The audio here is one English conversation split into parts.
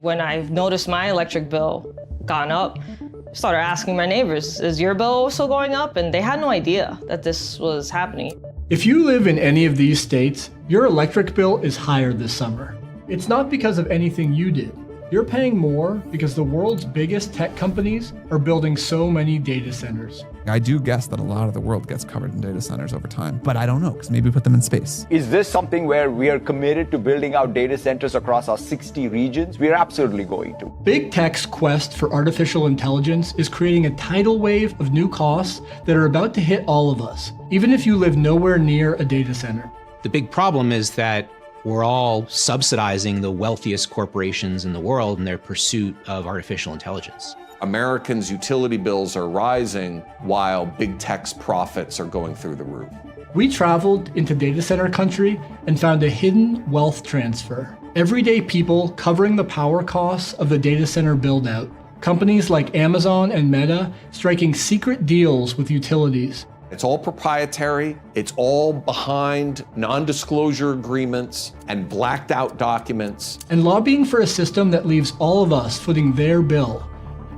When I noticed my electric bill gone up, I started asking my neighbors, is your bill also going up? And they had no idea that this was happening. If you live in any of these states, your electric bill is higher this summer. It's not because of anything you did. You're paying more because the world's biggest tech companies are building so many data centers. I do guess that a lot of the world gets covered in data centers over time, but I don't know, because maybe we put them in space. Is this something where we are committed to building out data centers across our 60 regions? We're absolutely going to. Big tech's quest for artificial intelligence is creating a tidal wave of new costs that are about to hit all of us, even if you live nowhere near a data center. The big problem is that we're all subsidizing the wealthiest corporations in the world in their pursuit of artificial intelligence. Americans' utility bills are rising while big tech's profits are going through the roof. We traveled into data center country and found a hidden wealth transfer. Everyday people covering the power costs of the data center build-out. Companies like Amazon and Meta striking secret deals with utilities. It's all proprietary, it's all behind non-disclosure agreements and blacked out documents. And lobbying for a system that leaves all of us footing their bill,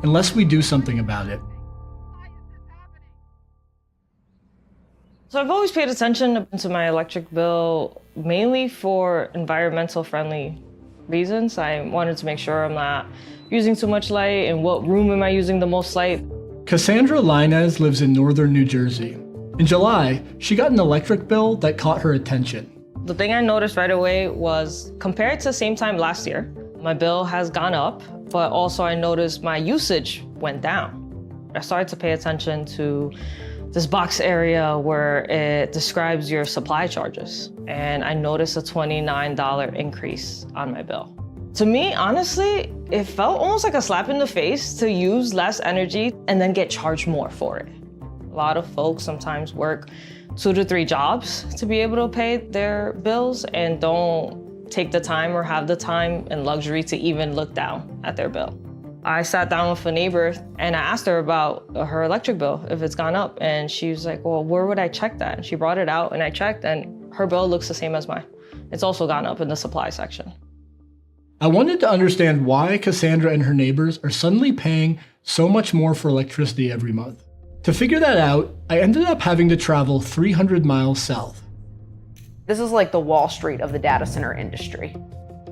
unless we do something about it. So I've always paid attention to my electric bill, mainly for environmental friendly reasons. I wanted to make sure I'm not using too much light, and what room am I using the most light. Cassandra Linez lives in northern New Jersey. In July, she got an electric bill that caught her attention. The thing I noticed right away was, compared to the same time last year, my bill has gone up, but also I noticed my usage went down. I started to pay attention to this box area where it describes your supply charges, and I noticed a $29 increase on my bill. To me, honestly, it felt almost like a slap in the face to use less energy and then get charged more for it. A lot of folks sometimes work 2 to 3 jobs to be able to pay their bills and don't take the time or have the time and luxury to even look down at their bill. I sat down with a neighbor and I asked her about her electric bill, if it's gone up. And she was like, well, where would I check that? And she brought it out and I checked and her bill looks the same as mine. It's also gone up in the supply section. I wanted to understand why Cassandra and her neighbors are suddenly paying so much more for electricity every month. To figure that out, I ended up having to travel 300 miles south. This is like the Wall Street of the data center industry.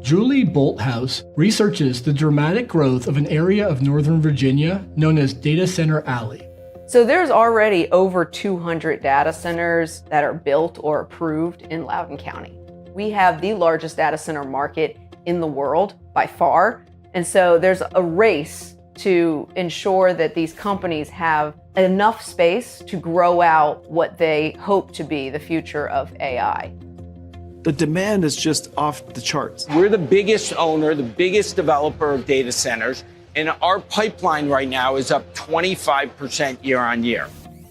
Julie Bolthouse researches the dramatic growth of an area of Northern Virginia known as Data Center Alley. So there's already over 200 data centers that are built or approved in Loudoun County. We have the largest data center market in the world by far. And so there's a race to ensure that these companies have enough space to grow out what they hope to be the future of AI. The demand is just off the charts. We're the biggest owner, the biggest developer of data centers, and our pipeline right now is up 25% year on year.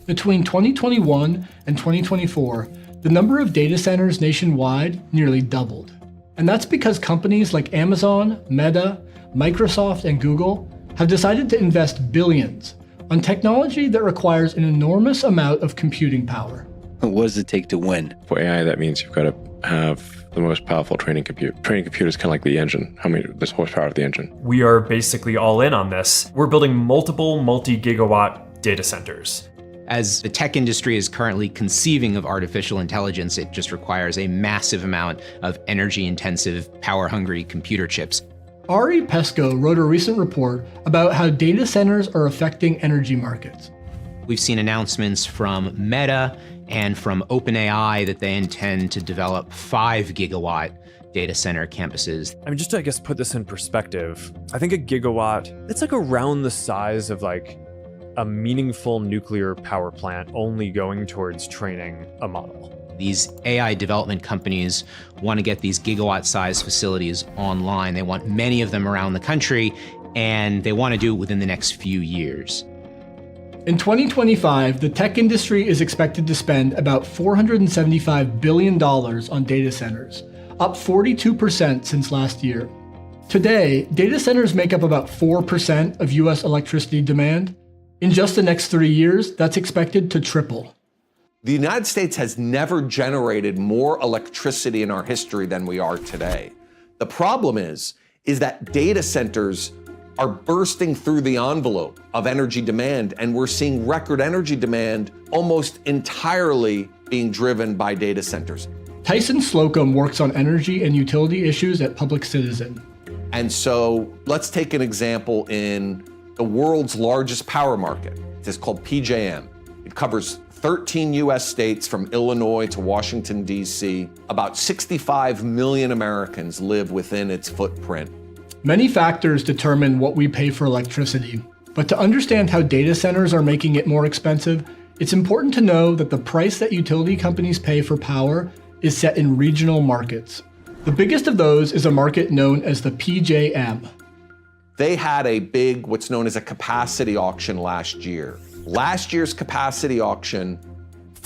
Between 2021 and 2024, the number of data centers nationwide nearly doubled. And that's because companies like Amazon, Meta, Microsoft, and Google have decided to invest billions on technology that requires an enormous amount of computing power. What does it take to win? For AI, that means you've got to have the most powerful training compute. Training compute is kind of like the engine. There's horsepower of the engine. We are basically all in on this. We're building multiple multi-gigawatt data centers. As the tech industry is currently conceiving of artificial intelligence, it just requires a massive amount of energy-intensive, power-hungry computer chips. Ari Pesco wrote a recent report about how data centers are affecting energy markets. We've seen announcements from Meta and from OpenAI that they intend to develop 5 gigawatt data center campuses. I mean, just to, I guess, put this in perspective, I think a gigawatt, it's like around the size of like a meaningful nuclear power plant only going towards training a model. These AI development companies want to get these gigawatt-sized facilities online. They want many of them around the country, and they want to do it within the next few years. In 2025, the tech industry is expected to spend about $475 billion on data centers, up 42% since last year. Today, data centers make up about 4% of US electricity demand. In just the next 3 years, that's expected to triple. The United States has never generated more electricity in our history than we are today. The problem is is that data centers are bursting through the envelope of energy demand, and we're seeing record energy demand almost entirely being driven by data centers. Tyson Slocum works on energy and utility issues at Public Citizen. And so let's take an example in the world's largest power market. It's called PJM. It covers 13 US states from Illinois to Washington, D.C. About 65 million Americans live within its footprint. Many factors determine what we pay for electricity, but to understand how data centers are making it more expensive, it's important to know that the price that utility companies pay for power is set in regional markets. The biggest of those is a market known as the PJM. They had a big, what's known as a capacity auction last year. Last year's capacity auction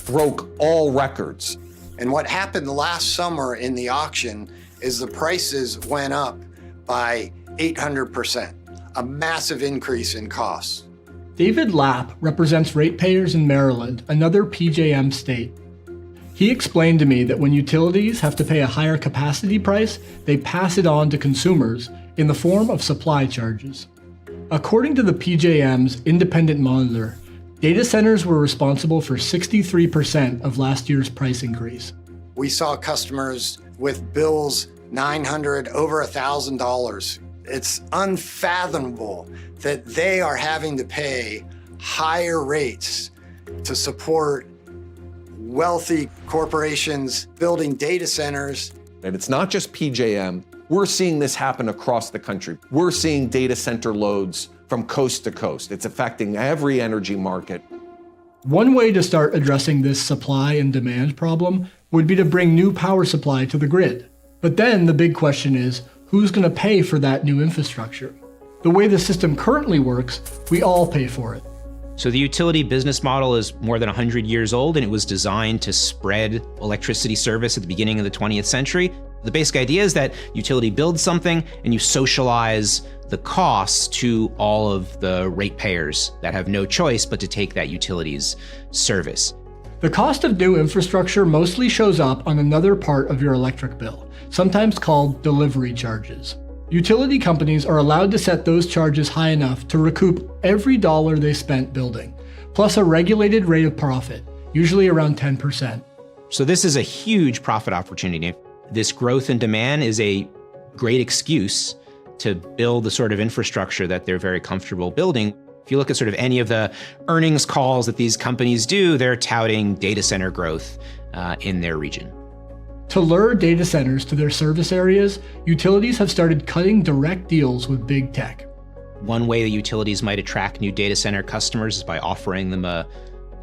broke all records. And what happened last summer in the auction is the prices went up by 800%, a massive increase in costs. David Lapp represents ratepayers in Maryland, another PJM state. He explained to me that when utilities have to pay a higher capacity price, they pass it on to consumers in the form of supply charges. According to the PJM's independent monitor, data centers were responsible for 63% of last year's price increase. We saw customers with bills $900, over $1,000. It's unfathomable that they are having to pay higher rates to support wealthy corporations building data centers. And it's not just PJM. We're seeing this happen across the country. We're seeing data center loads from coast to coast. It's affecting every energy market. One way to start addressing this supply and demand problem would be to bring new power supply to the grid. But then the big question is, who's going to pay for that new infrastructure? The way the system currently works, we all pay for it. So the utility business model is more than 100 years old, and it was designed to spread electricity service at the beginning of the 20th century. The basic idea is that utility builds something and you socialize the costs to all of the ratepayers that have no choice but to take that utility's service. The cost of new infrastructure mostly shows up on another part of your electric bill, sometimes called delivery charges. Utility companies are allowed to set those charges high enough to recoup every dollar they spent building, plus a regulated rate of profit, usually around 10%. So this is a huge profit opportunity. This growth in demand is a great excuse to build the sort of infrastructure that they're very comfortable building. If you look at sort of any of the earnings calls that these companies do, they're touting data center growth in their region. To lure data centers to their service areas, utilities have started cutting direct deals with big tech. One way that utilities might attract new data center customers is by offering them a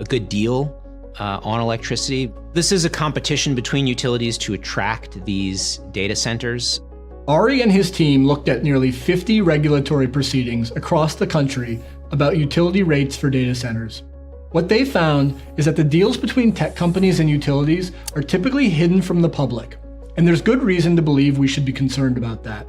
good deal on electricity. This is a competition between utilities to attract these data centers. Ari and his team looked at nearly 50 regulatory proceedings across the country about utility rates for data centers. What they found is that the deals between tech companies and utilities are typically hidden from the public, and there's good reason to believe we should be concerned about that.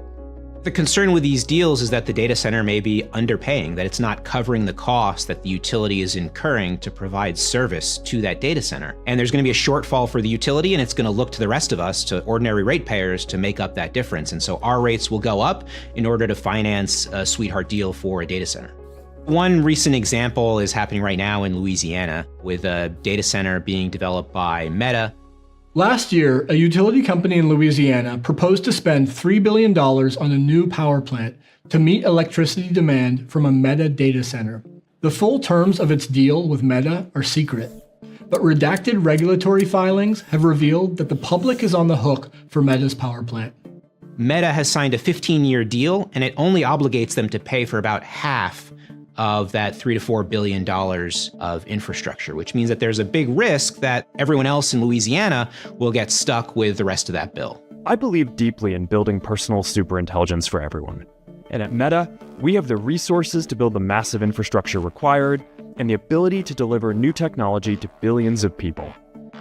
The concern with these deals is that the data center may be underpaying, that it's not covering the cost that the utility is incurring to provide service to that data center. And there's going to be a shortfall for the utility, and it's going to look to the rest of us, to ordinary ratepayers, to make up that difference. And so our rates will go up in order to finance a sweetheart deal for a data center. One recent example is happening right now in Louisiana with a data center being developed by Meta. Last year, a utility company in Louisiana proposed to spend $3 billion on a new power plant to meet electricity demand from a Meta data center. The full terms of its deal with Meta are secret, but redacted regulatory filings have revealed that the public is on the hook for Meta's power plant. Meta has signed a 15-year deal, and it only obligates them to pay for about half of that $3 to $4 billion of infrastructure, which means that there's a big risk that everyone else in Louisiana will get stuck with the rest of that bill. I believe deeply in building personal superintelligence for everyone. And at Meta, we have the resources to build the massive infrastructure required and the ability to deliver new technology to billions of people.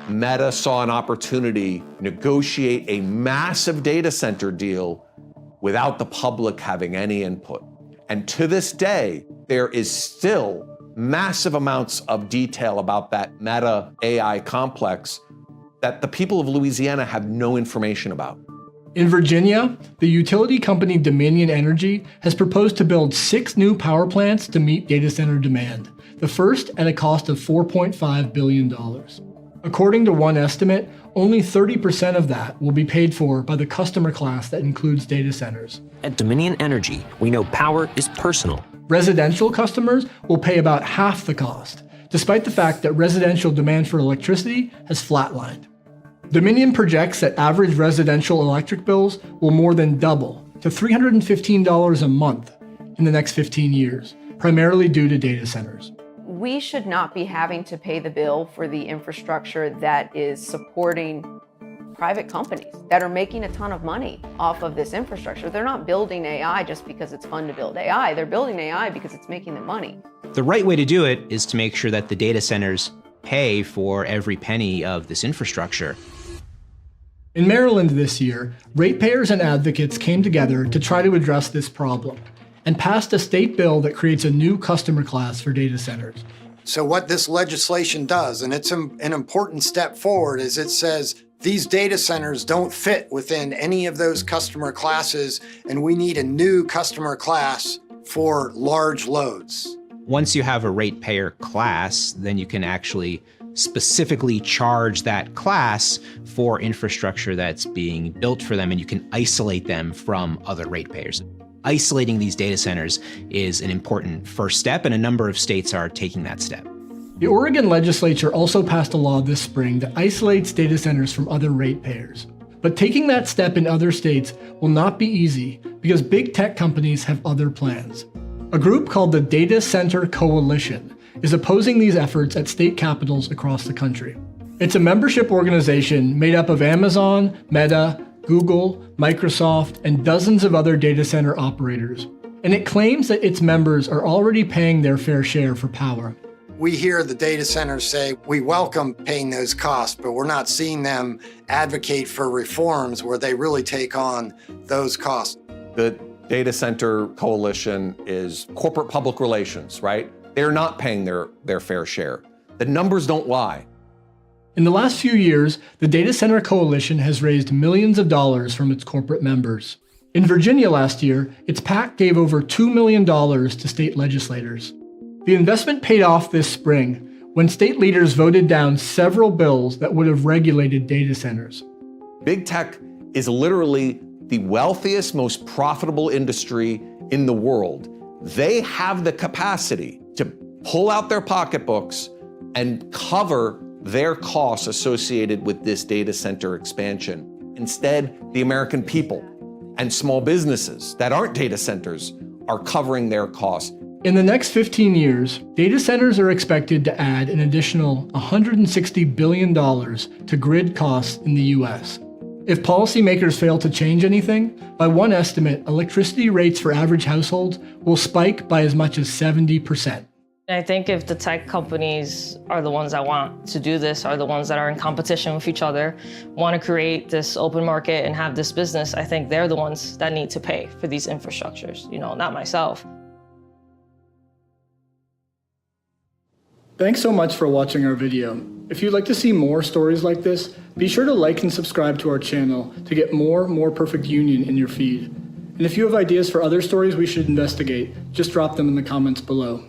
Meta saw an opportunity to negotiate a massive data center deal without the public having any input. And to this day, there is still massive amounts of detail about that Meta AI complex that the people of Louisiana have no information about. In Virginia, the utility company Dominion Energy has proposed to build 6 new power plants to meet data center demand, the first at a cost of $4.5 billion. According to one estimate, only 30% of that will be paid for by the customer class that includes data centers. At Dominion Energy, we know power is personal. Residential customers will pay about half the cost, despite the fact that residential demand for electricity has flatlined. Dominion projects that average residential electric bills will more than double to $315 a month in the next 15 years, primarily due to data centers. We should not be having to pay the bill for the infrastructure that is supporting private companies that are making a ton of money off of this infrastructure. They're not building AI just because it's fun to build AI. They're building AI because it's making them money. The right way to do it is to make sure that the data centers pay for every penny of this infrastructure. In Maryland this year, ratepayers and advocates came together to try to address this problem and passed a state bill that creates a new customer class for data centers. So what this legislation does, and it's an important step forward, is it says these data centers don't fit within any of those customer classes, and we need a new customer class for large loads. Once you have a ratepayer class, then you can actually specifically charge that class for infrastructure that's being built for them, and you can isolate them from other ratepayers. Isolating these data centers is an important first step, and a number of states are taking that step. The Oregon legislature also passed a law this spring that isolates data centers from other ratepayers. But taking that step in other states will not be easy because big tech companies have other plans. A group called the Data Center Coalition is opposing these efforts at state capitals across the country. It's a membership organization made up of Amazon, Meta, Google, Microsoft, and dozens of other data center operators. And it claims that its members are already paying their fair share for power. We hear the data centers say, we welcome paying those costs, but we're not seeing them advocate for reforms where they really take on those costs. The Data Center Coalition is corporate public relations, right? They're not paying their fair share. The numbers don't lie. In the last few years, the Data Center Coalition has raised millions of dollars from its corporate members. In Virginia last year, its PAC gave over $2 million to state legislators. The investment paid off this spring when state leaders voted down several bills that would have regulated data centers. Big tech is literally the wealthiest, most profitable industry in the world. They have the capacity to pull out their pocketbooks and cover their costs associated with this data center expansion. Instead, the American people and small businesses that aren't data centers are covering their costs. In the next 15 years, data centers are expected to add an additional $160 billion to grid costs in the US. If policymakers fail to change anything, by one estimate, electricity rates for average households will spike by as much as 70%. I think if the tech companies are the ones that want to do this, are the ones that are in competition with each other, want to create this open market and have this business, I think they're the ones that need to pay for these infrastructures, not myself. Thanks so much for watching our video. If you'd like to see more stories like this, be sure to like and subscribe to our channel to get more Perfect Union in your feed. And if you have ideas for other stories we should investigate, just drop them in the comments below.